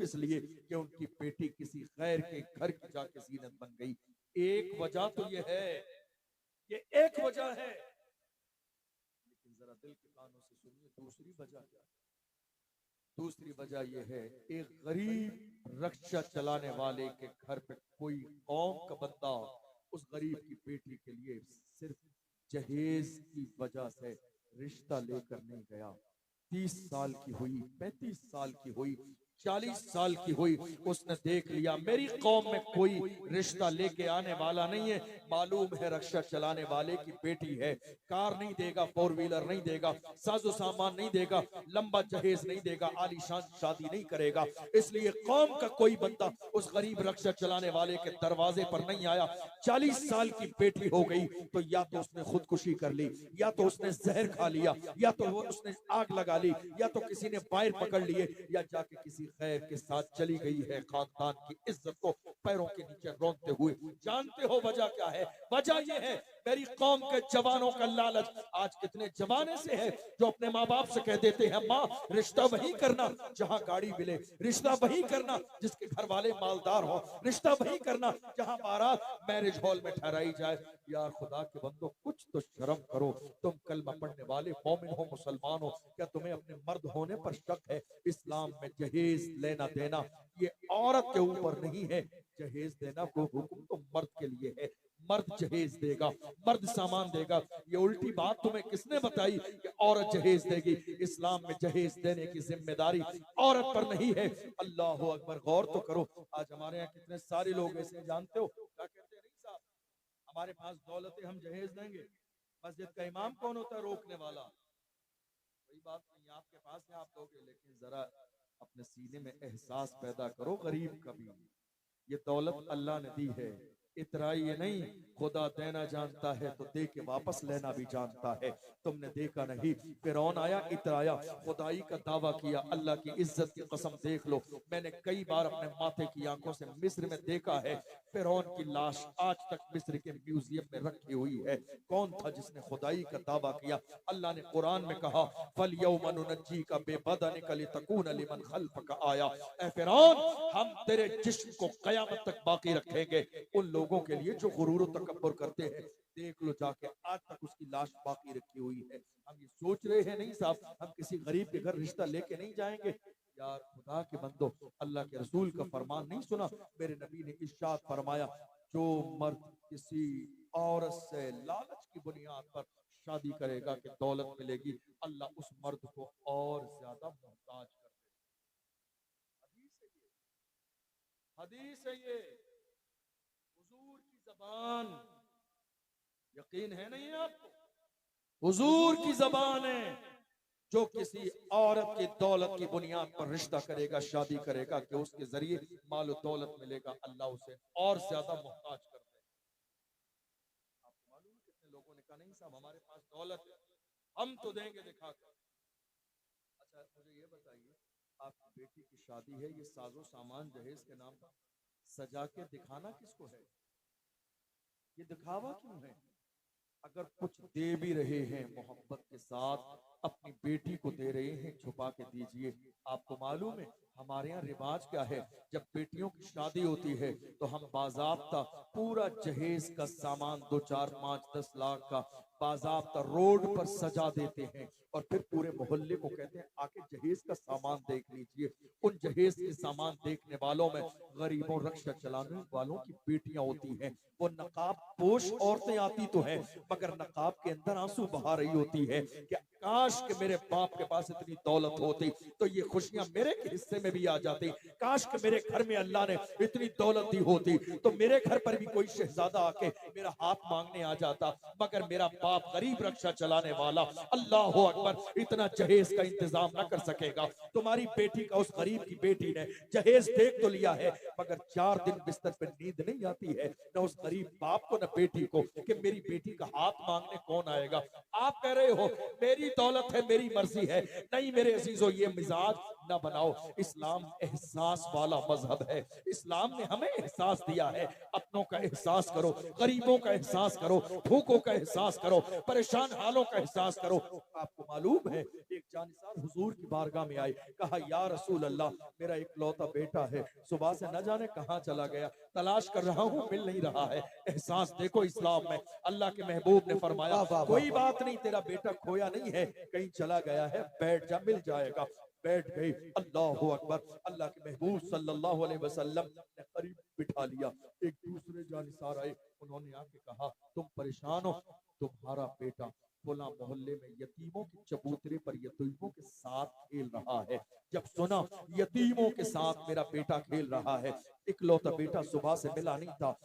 किस लिए कि उनकी बेटी किसी गैर के घर की जाके जीनत बन गई। एक वजह तो ये है, ये एक वजह है, लेकिन जरा दिल के कानों से सुनिए दूसरी वजह क्या है। दूसरी वजह यह है, एक गरीब रक्षा चलाने वाले के घर पे कोई कौम का बंदा उस गरीब की बेटी के लिए सिर्फ जहेज की वजह से रिश्ता लेकर नहीं गया। 30 साल की हुई, 35 साल की हुई, 40 साल की हुई, उसने देख लिया मेरी कौम में कोई रिश्ता लेके आने वाला नहीं है, मालूम है रक्षा चलाने वाले की बेटी है, कार नहीं देगा, 4 व्हीलर नहीं देगा, साजो सामान नहीं देगा, लंबा जहेज नहीं देगा, आलीशान शादी नहीं करेगा, इसलिए कौम का कोई बंदा उस गरीब रक्षा चलाने वाले के दरवाजे पर नहीं आया। 40 साल की बेटी हो गई तो या तो उसने खुदकुशी कर ली, या तो उसने जहर खा लिया, या तो वो उसने आग लगा ली, या तो किसी ने वायर पकड़ लिए, या जाके किसी खैर के साथ चली गई है। खानदान की इज्जत को पैरों के नीचे रोंदते हुए। जानते हो वजह क्या है? वजह यह है मेरी कौम के जवानों का लालच। आज कितने जवान से है जो अपने माँ बाप से कह देते हैं माँ रिश्ता वही करना जहां गाड़ी मिले, रिश्ता वही करना जिसके घर वाले मालदार हो, रिश्ता वही करना जहां बारात मैरिज हॉल में ठहराई जाए। यार खुदा के बंदो कुछ तो शर्म करो, तुम कलमा पढ़ने वाले मोमिन हो, मुसलमान हो, क्या तुम्हें अपने मर्द होने पर शक है? इस्लाम में जहेज लेना देना ये औरत के ऊपर नहीं है, जहेज देना को हुक्म तो मर्द के लिए है। मर्द जहेज देगा, मर्द सामान देगा। ये उल्टी बात तुम्हें किसने बताई कि औरत जहेज देगी? इस्लाम में जहेज देने की जिम्मेदारी औरत पर नहीं है। अल्लाह अकबर, गौर तो करो। आज हमारे यहाँ कितने सारे लोग ऐसे, जानते हो क्या कहते हैं? नहीं साहब, हमारे पास दौलत है, हम जहेज देंगे। मस्जिद का इमाम कौन होता है रोकने वाला? कोई बात नहीं, आपके पास है आप दोगे, लेकिन जरा अपने सीने में एहसास पैदा करो गरीब का भी। ये दौलत अल्लाह ने दी है, इतराइए नहीं। खुदा देना जानता है तो दे के वापस लेना भी जानता है। तुमने देखा नहीं, फिरौन आया, इतराया, खुदाई का दावा किया, अल्लाह की इज्जत की कसम देख लो, मैंने कई बार अपने माथे की आंखों से मिस्र में देखा है, फिरौन की लाश आज तक मिस्र के म्यूजियम में रखी हुई है। कौन था जिसने खुदाई का दावा किया? अल्लाह ने कुरान में कहा फल यौम नुनज्जी का बेबदनिका लितकून लिमन खल्फका आया। ए फिरौन, हम तेरे जिस्म को कयामत तक बाकी रखेंगे उन लोगों के लिए जो गुरूर और तकब्बुर करते हैं। देख लो जाके, आज तक उसकी लाश बाकी रखी हुई है। हम ये सोच रहे हैं नहीं साहब, हम किसी गरीब के घर रिश्ता लेके नहीं जाएंगे। यार खुदा के बंदो, अल्लाह के रसूल का फरमान नहीं सुना? मेरे नबी ने इरशाद फरमाया, जो मर्द किसी औरत से लालच की बुनियाद पर शादी करेगा कि दौलत मिलेगी, अल्लाह उस मर्द को और ज्यादा मोहताज कर देगा। हदीस है ये, हदीस है ये, हुजूर की जबान। यकीन है नहीं आपको? हुजूर की जबान है, जो किसी औरत की दौलत की बुनियाद पर रिश्ता करेगा, शादी करेगा कि उसके जरिए माल दौलत मिलेगा, अल्लाह उसे और ज्यादा मोहताज कर देगा। आपको मालूम है कितने लोगों ने कहा नहीं साहब हमारे पास दौलत है, हम तो देंगे दिखाकर। अच्छा मुझे ये बताइए, आपकी बेटी की शादी है, ये साजो सामान जहेज के नाम पर सजा के दिखाना किसको है? ये दिखावा क्यों है? अगर कुछ दे भी रहे हैं मोहब्बत के साथ, अपनी बेटी को दे रहे हैं, छुपा के दीजिए। आपको मालूम है हमारे यहाँ रिवाज क्या है? जब बेटियों की शादी होती है तो हम बाजाब्ता पूरा जहेज का सामान 2, 4, 5, 10 लाख का बाजाब्ता रोड पर सजा देते हैं, और फिर पूरे मोहल्ले को कहते हैं आके जहेज का सामान देख लीजिए। उन जहेज के सामान देखने वालों में गरीबों, रक्षा चलाने वालों की बेटियां होती हैं। वो नकाब पोश औरतें आती तो हैं, मगर नकाब के अंदर आंसू बहा रही होती है कि काश के मेरे बाप के पास इतनी दौलत होती तो ये खुशियां मेरे हिस्से में भी आ जाती। काश के मेरे घर में अल्लाह ने इतनी दौलत दी होती तो मेरे घर पर भी कोई शहजादा आके मेरा हाथ मांगने आ जाता, मगर मेरा बाप गरीब रक्षा चलाने वाला, अल्लाह अकबर, इतना जहेज का इंतजाम न कर सकेगा। तुम्हारी बेटी का उस गरीब की बेटी ने जहेज देख तो लिया है, मगर 4 दिन बिस्तर पर नींद नहीं आती है, न उस गरीब बाप को न बेटी को, कि मेरी बेटी का हाथ मांगने कौन आएगा। आप कह रहे हो मेरी दौलत है, मेरी मर्जी है। नहीं मेरे अजीजों, ये मिजाज न बनाओ। इस्लाम एहसास वाला मजहब है। इस्लाम ने हमें एहसास दिया है, अपनों का एहसास करो, गरीबों का एहसास करो, भूखों का एहसास करो, परेशान हालों का एहसास करो। आपको मालूम है एक जानिसार हुजूर की बारगाह में आए, कहा या रसूल अल्लाह, मेरा एक लौता बेटा है, सुबह से न जाने कहां चला गया, तलाश कर रहा हूं, मिल नहीं रहा है। एहसास देखो इस्लाम में। अल्लाह के महबूब ने फरमाया कोई बात नहीं, तेरा बेटा खोया नहीं है, कहीं चला गया है, बैठ जा, मिल जाएगा। बैठ गए। अल्लाह अकबर। अल्लाह के महबूब सल्लल्लाहु अलैहि वसल्लम ने करीब बिठा लिया। एक दूसरे जानिसार आए, उन्होंने आके कहा तुम परेशान हो, तुम्हारा बेटा फला मोहल्ले में यतीमों के चबूतरे पर यतीमों के साथ खेल रहा है। जब सुना यतीमों के साथ मेरा बेटा खेल रहा है, इकलौता बेटा सुबह से मिला नहीं था,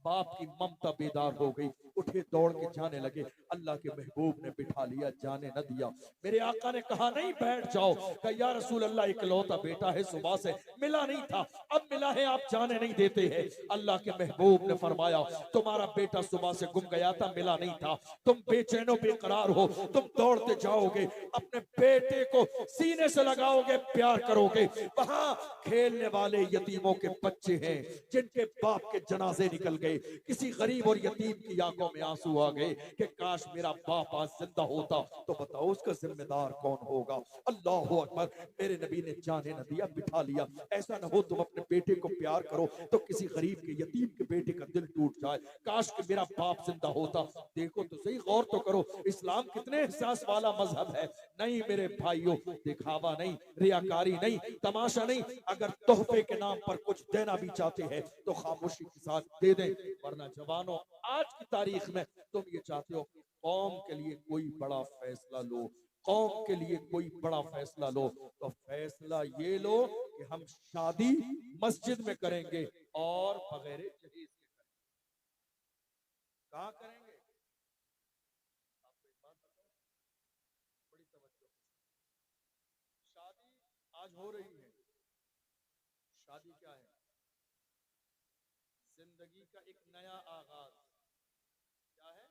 बाप की ममता बेदार हो गई, उठे दौड़ के जाने लगे। अल्लाह के महबूब ने बिठा लिया, जाने न दिया। मेरे आका ने कहा नहीं, बैठ जाओ। कहा या रसूल अल्लाह, इकलौता बेटा है, सुबह से मिला नहीं था, अब मिला है, आप जाने नहीं देते हैं। अल्लाह के महबूब ने फरमाया तुम्हारा बेटा सुबह से गुम गया था, मिला नहीं था, तुम बेचैनो बेकरार हो, तुम दौड़ते जाओगे, अपने बेटे को सीने से लगाओगे, प्यार करोगे। वहां खेलने वाले यतीमों के बच्चे हैं जिनके बाप के जनाजे निकल गए। किसी गरीब और यतीम की आंखों में आंसू आ गए कि काश मेरा बाप आज जिंदा होता, तो बताओ उसका जिम्मेदार कौन होगा। अल्लाह अकबर। मेरे नबी ने जाने न दिया, बिठा लिया। ऐसा न हो तुम अपने बेटे को प्यार करो तो किसी गरीब के यतीम के बेटे का दिल टूट जाए, काश कि मेरा बाप जिंदा होता। देखो तो सही, गौर तो करो, इस्लाम कितने एहसास वाला मजहब है। नहीं मेरे भाइयों, दिखावा नहीं, रियाकारी नहीं, तमाशा नहीं। अगर तोहफे के नाम पर कुछ देना भी चाहते हैं तो खामोशी के साथ दे दें, वरना जवानों आज की तारीख में तुम ये चाहते हो कि कौम के लिए कोई बड़ा फैसला लो, कौम के लिए कोई बड़ा फैसला लो, तो फैसला ये लो कि हम शादी मस्जिद में करेंगे और बगैर जहेज के करेंगे। कहाँ करेंगे? आपको एक बात बताओ, बड़ी तवज्जो के साथ। शादी आज हो रही है। शादी क्या है? जिंदगी का एक नया आगाज। क्या है?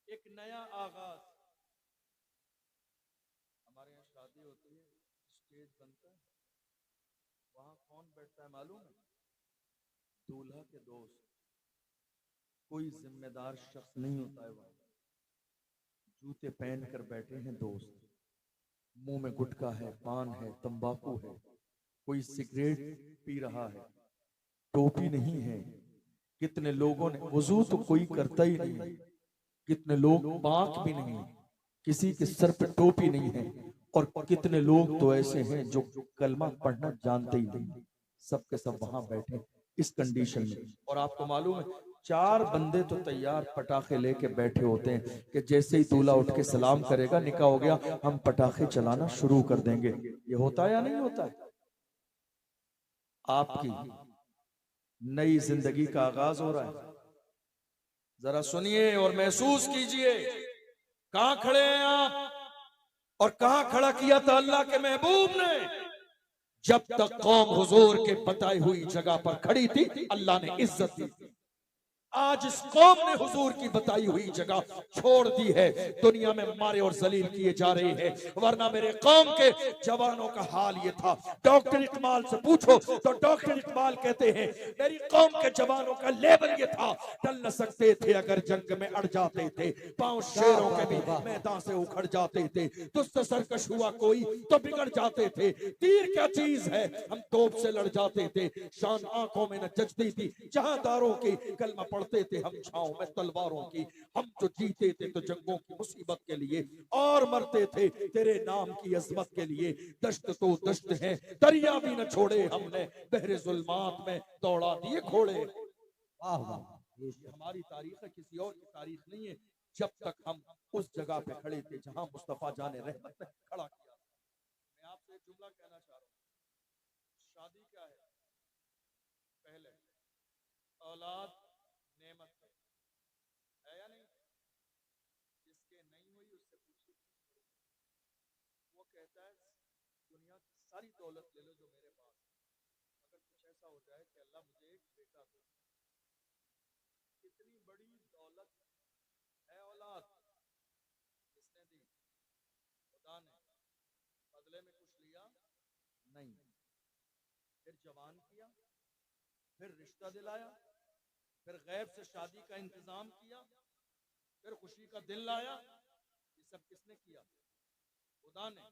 एक नया आगाज। हमारे यहाँ शादी होती है, स्टेज बनता है, वहां कौन बैठता है मालूम है? दूल्हा के दोस्त। कोई जिम्मेदार शख्स नहीं होता है वहां। जूते पहन कर बैठे हैं दोस्त, मुंह में गुटखा है, पान है, तंबाकू है, कोई सिगरेट पी रहा है, टोपी नहीं है। कितने लोगों ने, वजू तो कोई करता ही नहीं है, कितने लोग पाक भी नहीं, किसी के सर पे टोपी नहीं है, और कितने लोग तो ऐसे हैं जो कलमा पढ़ना जानते ही नहीं। सब के सब वहां बैठे इस कंडीशन में। और आपको मालूम है, चार बंदे तो तैयार पटाखे लेके बैठे होते हैं कि जैसे ही दूल्हा उठ के सलाम करेगा, निकाह हो गया, हम पटाखे चलाना शुरू कर देंगे। ये होता है या नहीं होता है? आपकी नई जिंदगी का आगाज हो रहा है। जरा सुनिए और महसूस कीजिए, कहां खड़े हैं आप और कहां खड़ा किया था अल्लाह के महबूब ने। जब तक कौम हुजूर के बताई हुई जगह पर खड़ी थी, अल्लाह ने इज्जत दी थी। आज इस कौम ने हुजूर की बताई हुई जगह छोड़ दी है, दुनिया में मारे और जलील किए जा रहे हैं। वरना मेरे कौम के जवानों का हाल ये था। डॉक्टर इकबाल से पूछो तो डॉक्टर इकबाल कहते हैं मेरी कौम के जवानों का लेवल ये था, टल न सकते थे अगर जंग में अड़ जाते थे, पांव शेरों के भी मैदान से उखड़ जाते थे, तुझसे सरकश हुआ कोई तो बिगड़ जाते थे। तीर क्या चीज है, हम तोप से लड़ जाते थे, शान आंखों में न जचती थी जहांदारों की, कलमा पढ़ते थे हम छांव में तलवारों की। हम तो जीते थे तो जंगों की मुसीबत के लिए, और मरते थे तेरे नाम की अजमत के लिए। दश्त तो दश्त है, दरिया भी न छोड़े हमने, बहरे जुल्मात में दौड़ा दिए घोड़े। वाह वाह, ये हमारी तारीख है, किसी और की तारीख नहीं है। जब तक हम उस जगह पे खड़े थे जहां मुस्तफा जाने रहमत ने खड़ा किया। मैं आपसे एक जुमला कहना चाह रहा हूँ, शादी क्या है? पहले औलाद नेमत है या नहीं? जिसके नहीं हुई उससे पूछिए। वो कहता है दुनिया की सारी दौलत ले लो जो मेरे पास है, अगर कुछ ऐसा हो जाए कि अल्लाह मुझे एक बेटा दे। कितनी बड़ी दौलत है औलाद। किसने दी? खुदा ने। बदले में कुछ लिया जवान किया, फिर रिश्ता दिलाया, फिर गैब से शादी का इंतजाम किया, फिर खुशी का दिन लाया। ये सब किसने किया? खुदा ने।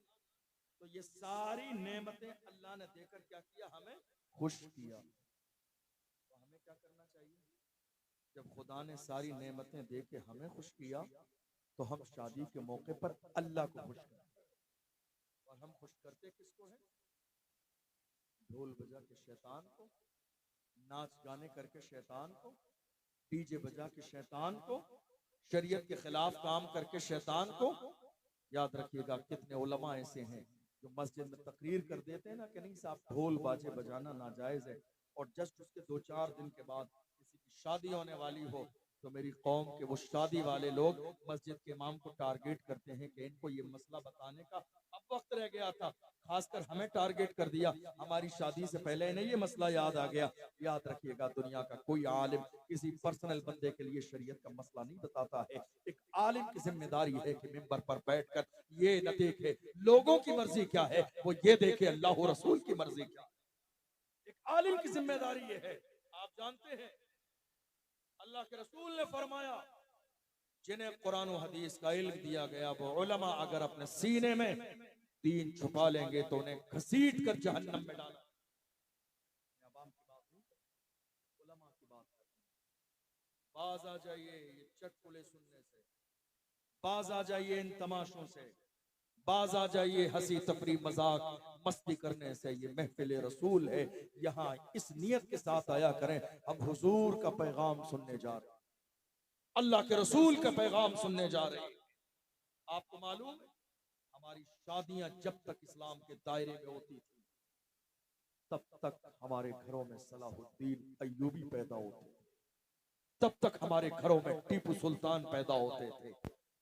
तो ये सारी नेमतें अल्लाह ने देकर क्या किया? हमें खुश किया। तो हमें क्या करना चाहिए? जब खुदा ने सारी नेमतें दे के हमें खुश किया, तो हम शादी के मौके पर अल्लाह को खुश करें। और हम खुश करते किसको हैं? ढोल बजा के शैतान को, नाच गाने करके शैतान को, डीजे बजा के शैतान को, शरीयत के खिलाफ काम करके शैतान को। याद रखिएगा, कितने उलमा ऐसे हैं जो मस्जिद में तकरीर कर देते हैं ना कि नहीं साहब ढोल बाजे बजाना नाजायज है, और जस्ट उसके 2-4 दिन के बाद किसी की शादी होने वाली हो तो मेरी कौम के वो शादी वाले लोग मस्जिद के इमाम को टारगेट करते हैं कि इनको ये मसला बताने का अब वक्त रह गया था, खासकर हमें टारगेट कर दिया, हमारी शादी से पहले इन्हें ये मसला याद आ गया। याद रखिएगा, दुनिया का कोई आलिम किसी पर्सनल बंदे के लिए शरीयत का मसला नहीं बताता है। एक आलिम की जिम्मेदारी है कि मिंबर पर बैठकर ये न देखे लोगों की मर्जी क्या है, वो ये देखे अल्लाह रसूल की मर्जी क्या है। एक आलिम की जिम्मेदारी ये है। आप जानते हैं अल्लाह के रसूल ने फरमाया, जिन्हें कुरान और हदीस का इल्म दिया गया वो उलमा अगर अपने सीने में दीन छुपा लेंगे तो उन्हें घसीट कर जहन्नम में डाला। अवाम की बात नहीं, उलमा की बात करते हैं। बाज आ जाइए ये चटकुले सुनने से, बाज आ जाइए इन तमाशों से, बाज आ जाइए हंसी तफरी मजाक मस्ती करने से। ये महफिल रसूल है, यहाँ इस नियत के साथ आया करें हम हुजूर का पैगाम सुनने जा रहे हैं, अल्लाह के रसूल का पैगाम सुनने जा रहे हैं। आपको मालूम है हमारी शादियां जब तक इस्लाम के दायरे में होती थी तब तक हमारे घरों में सलाहुद्दीन अय्यूबी पैदा होते थे, तब तक हमारे घरों में टीपू सुल्तान पैदा होते थे,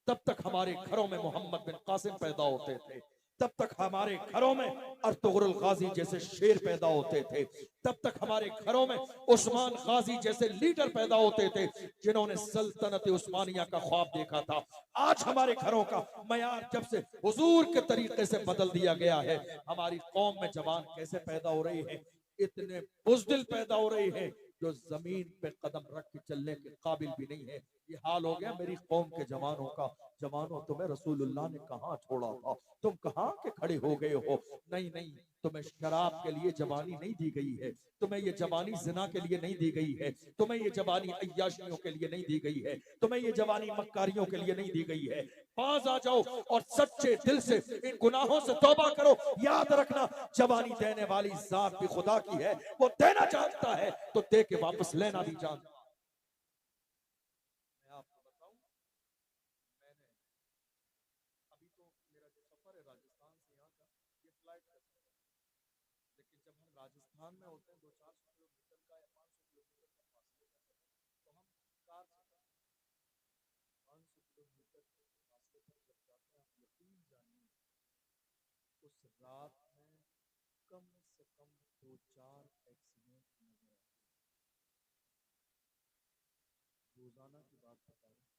तब तक हमारे घरों में मोहम्मद बिन कासिम पैदा होते थे, तब तक हमारे घरों में अर्तुगरुल गाजी जैसे शेर पैदा होते थे, तब तक हमारे घरों में उस्मान गाजी जैसे लीडर पैदा होते थे जिन्होंने सल्तनत उस्मानिया का ख्वाब देखा था। आज हमारे घरों का मयार जब से हुजूर के तरीके से बदल दिया गया है, हमारी कौम में जवान कैसे पैदा हो रही है, इतने बुज़दिल पैदा हो रही है जो जमीन पे कदम रख के चलने के काबिल भी नहीं है। ये हाल हो गया मेरी कौम के जवानों का। जवानों, तुम्हें रसूलुल्लाह ने कहाँ छोड़ा था, तुम कहाँ के खड़े हो गए हो? नहीं नहीं, तुम्हें शराब के लिए जवानी नहीं दी गई है, तुम्हें ये जवानी जिना के लिए नहीं दी गई है, तुम्हें ये जवानी अय्याशियों के लिए नहीं दी गई है, तुम्हें ये जवानी मक्कारियों के लिए नहीं दी गई है। पास आ जाओ और सच्चे दिल से इन गुनाहों से तौबा करो। याद रखना, जवानी देने वाली जात भी खुदा की है, वो देना जानता है तो दे के वापस लेना भी जानता है। मैं आपको बताऊं, मैंने अभी तो मेरा जो सफर है राजस्थान से यहाँ का, ये फ्लाइट का सफर है, लेकिन जब हम राजस्थान में होते हैं 200-400 किलोमीटर का या 500 किलोमीटर का फासले का सफर, तो हम कार से 500 किलोमीटर के फासले पर जब जाते हैं, आप यकीन जानिए उस रात में कम से कम 2-4 एक्सीडेंट नजर आते हैं। रोजाना की बात बता रहे,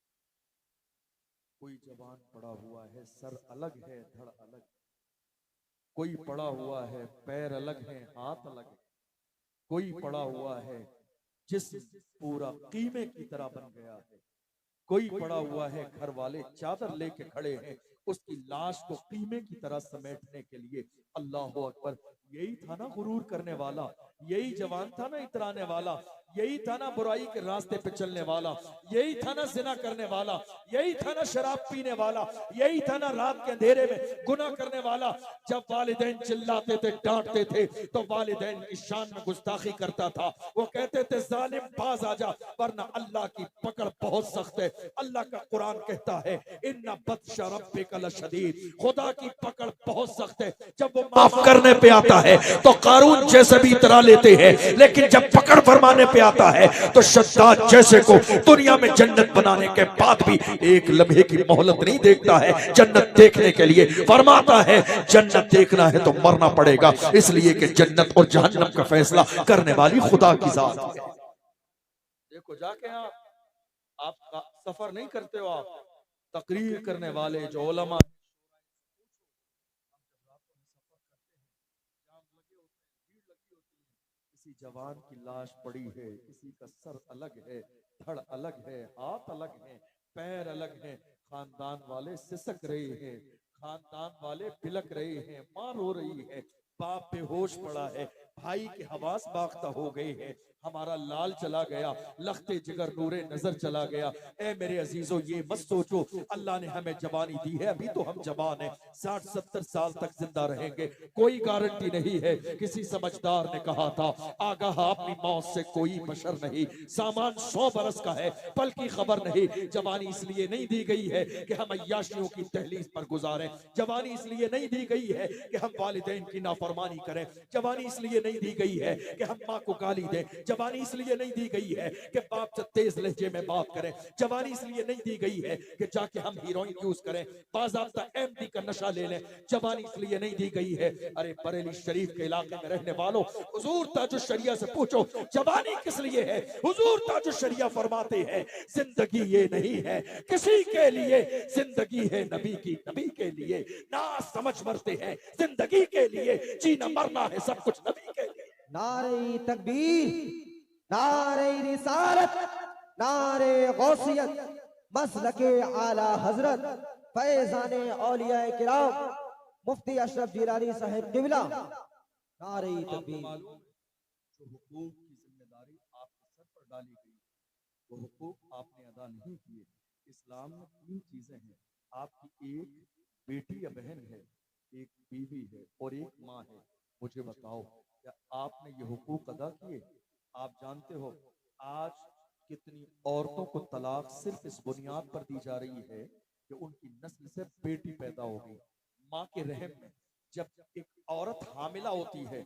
कोई जवान पड़ा हुआ है, सर अलग है धड़ अलग है, कोई पड़ा हुआ है पैर अलग है हाथ अलग है, कोई पड़ा हुआ है जिस्म पूरा कीमे की तरह बन गया है, कोई पड़ा हुआ है घर वाले चादर लेके खड़े हैं उसकी लाश को कीमे की तरह समेटने के लिए। अल्लाह अकबर, यही था ना गुरूर करने वाला, यही जवान था ना इतराने वाला, यही था ना बुराई के रास्ते पे चलने वाला, यही था ना जिना करने वाला, यही था ना शराब पीने वाला, यही था ना रात के अंधेरे में गुनाह करने वाला। जब वालिदैन चिल्लाते थे डांटते थे तो वालिदैन की शान में गुस्ताखी करता था, वो कहते थे जालिम बाज आजा वरना अल्लाह की पकड़ बहुत सख्त है। अल्लाह का कुरान कहता है इन्ना बत्श रब्बिका लशदीद, खुदा की पकड़ बहुत सख्त है। जब वो माफ करने पे आता है तो कारून जैसे भी इतरा लेते हैं, लेकिन जब पकड़ फरमाने पे आता है तो शद्दाद जैसे को दुनिया में जन्नत बनाने के बाद भी एक लम्हे की मोहलत नहीं देखता है जन्नत देखने के लिए। फरमाता है जन्नत देखना है तो मरना पड़ेगा, इसलिए कि जन्नत और जहन्नम का फैसला करने वाली खुदा की जात है। देखो जाके आप सफर नहीं करते हो, आप तकरीर करने वाले जो उलमा किसी जवान की लाश पड़ी है, किसी का सर अलग है, धड़ अलग है, हाथ अलग है, पैर अलग है। खानदान वाले सिसक रहे हैं, खानदान वाले बिलक रहे हैं, मां रो रही है, बाप बेहोश पड़ा है, भाई के हवास बाख्ता हो गए हैं, हमारा लाल चला गया, लखते जिगर नूरे नजर चला गया। ए मेरे अजीजों, ये मत सोचो अल्लाह ने हमें जवानी दी है, अभी तो हम जवान हैं, 60-70 साल तक जिंदा रहेंगे, कोई गारंटी नहीं है। किसी समझदार ने कहा था, आगाह अपनी मौत से कोई बशर नहीं, सामान 100 बरस का है, पल की खबर नहीं। जवानी इसलिए नहीं दी गई है कि हम अय्याशियों की दहलीज पर गुजारें, जवानी इसलिए नहीं दी गई है कि हम वालिदैन की नाफरमानी करें, जवानी इसलिए नहीं दी गई है कि हम माँ को गाली दें, जवानी इसलिए नहीं दी गई है कि बाप से तेज लहजे में बात करें, जवानी इसलिए नहीं दी गई है कि जाके हम हीरोइन यूज करें, बाज़ाब्ता एमडी का नशा ले लें, जवानी इसलिए नहीं दी गई है। अरे बरेली शरीफ के इलाके में रहने वालों, हुजूर ताजुश शरिया से पूछो जवानी किस लिए है। हुजूर ताजुश शरिया फरमाते हैं, जिंदगी ये नहीं है किसी के लिए, जिंदगी है नबी की, नबी के लिए। ना समझ मरते हैं, जिंदगी के लिए, जीना मरना है सब कुछ नबी के लिए। नारे तकबीर, नारे रिसालत, नारे गौसियत, मसलके आला हजरत फैजाने औलिया किराम मुफ्ती अशरफ जिलानी साहिब किबला। नारे आपको तकबीर। मालूम है, जो हुकूक की जिम्मेदारी आपके सर पर डाली गई, वो हुकूक आपने अदा नहीं किए। इस्लाम में 3 चीजें हैं, आपकी एक बेटी या बहन है, एक बीवी है और एक माँ है। मुझे बताओ, क्या आपने ये हुकूक अदा किए? आप जानते हो आज कितनी औरतों को तलाक सिर्फ इस बुनियाद पर दी जा रही है कि उनकी नस्ल से बेटी पैदा हो गई। माँ के रहम में जब एक औरत हामिला होती है,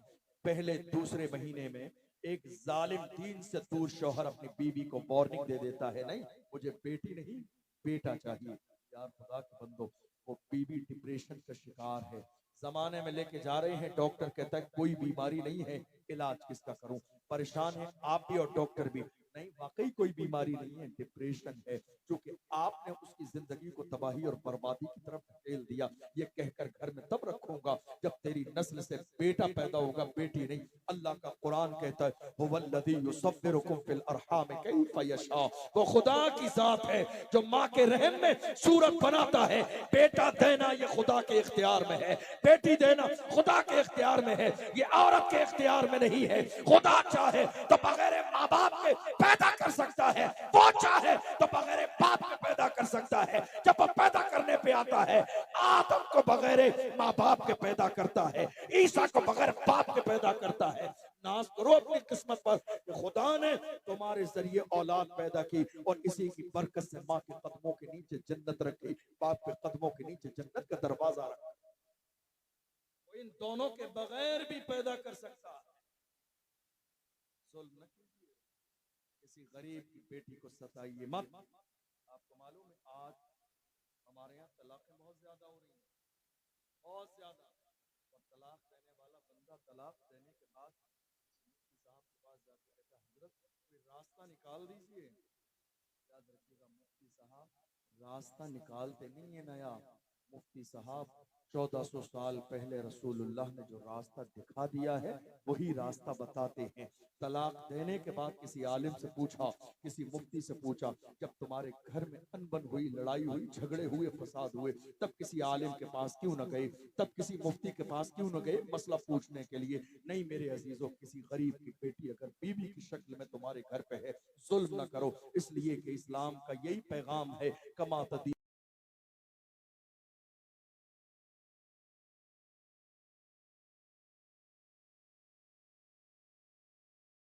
पहले दूसरे महीने में एक जालिम दीन से दूर शौहर अपनी बीवी को वार्निंग दे देता है, नहीं मुझे बेटी नहीं बेटा चाहिए। यार खुदा के बंदो, वो बीवी डिप्रेशन का शिकार है, जमाने में लेके जा रहे हैं, डॉक्टर कहता है कोई बीमारी नहीं है, इलाज किसका करूं, परेशान है आप भी और डॉक्टर भी। नहीं, वाकई कोई बीमारी नहीं है, डिप्रेशन है, क्योंकि आपने उसकी जिंदगी को तबाही और बर्बादी की तरफ ढकेल दिया। ये कहकर घर में तब रखूंगा जब तेरी नस्ल से बेटा पैदा होगा, बेटी नहीं। अल्लाह का कुरान कहता है, हुवल्लज़ी युसव्विरुकुम फिल अरहाम कैफ़ यशा, वो खुदा की जात है जो माँ के रहम में सूरत बनाता है। बेटा देना ये खुदा के इख्तियार में है, बेटी देना खुदा के इख्तियार में है, ये औरत के इख्तियार में नहीं है। खुदा चाहे तो बगैर माँ बाप के पैदा कर सकता है, वो चाहे तो बगैर बाप के पैदा कर सकता है। जब वो पैदा करने पे आता है, आदम को बगैर माँ बाप के पैदा करता है, ईसा को बगैर बाप के पैदा करता है। नाज करो अपनी किस्मत पर, खुदा ने तुम्हारे जरिए औलाद पैदा की और इसी की बरकत से माँ के कदमों के नीचे जन्नत रखी, बाप के कदमों के नीचे जन्नत का दरवाजा रखा। वो इन दोनों के बगैर भी पैदा कर सकता है। जुल्म न कीजिए, किसी गरीब की बेटी को सताइए मत। आपको मालूम है आज हमारे यहाँ तलाकें बहुत ज्यादा हो रही हैं, बहुत ज्यादा। और तलाक देने वाला बंदा तलाक देने के बाद मुफ्ती साहब के पास जाके कहता है, हजरत कोई रास्ता निकाल दीजिए। याद रखिएगा, मुफ्ती साहब रास्ता निकालते नहीं है नया, मुफ्ती साहब 1400 साल पहले रसूलुल्लाह ने जो रास्ता दिखा दिया है वही रास्ता बताते हैं। तलाक देने के बाद किसी आलिम से पूछा, किसी मुफ्ती से पूछा, जब तुम्हारे घर में अनबन हुई, लड़ाई हुई, झगड़े हुए, फसाद हुए, तब किसी आलिम के पास क्यों न गए, तब किसी मुफ्ती के पास क्यों न गए मसला पूछने के लिए? नहीं मेरे अजीजों, किसी गरीब की बेटी अगर बीवी की शक्ल में तुम्हारे घर पे है, जुल्म न करो, इसलिए कि इस्लाम का यही पैगाम है, कमा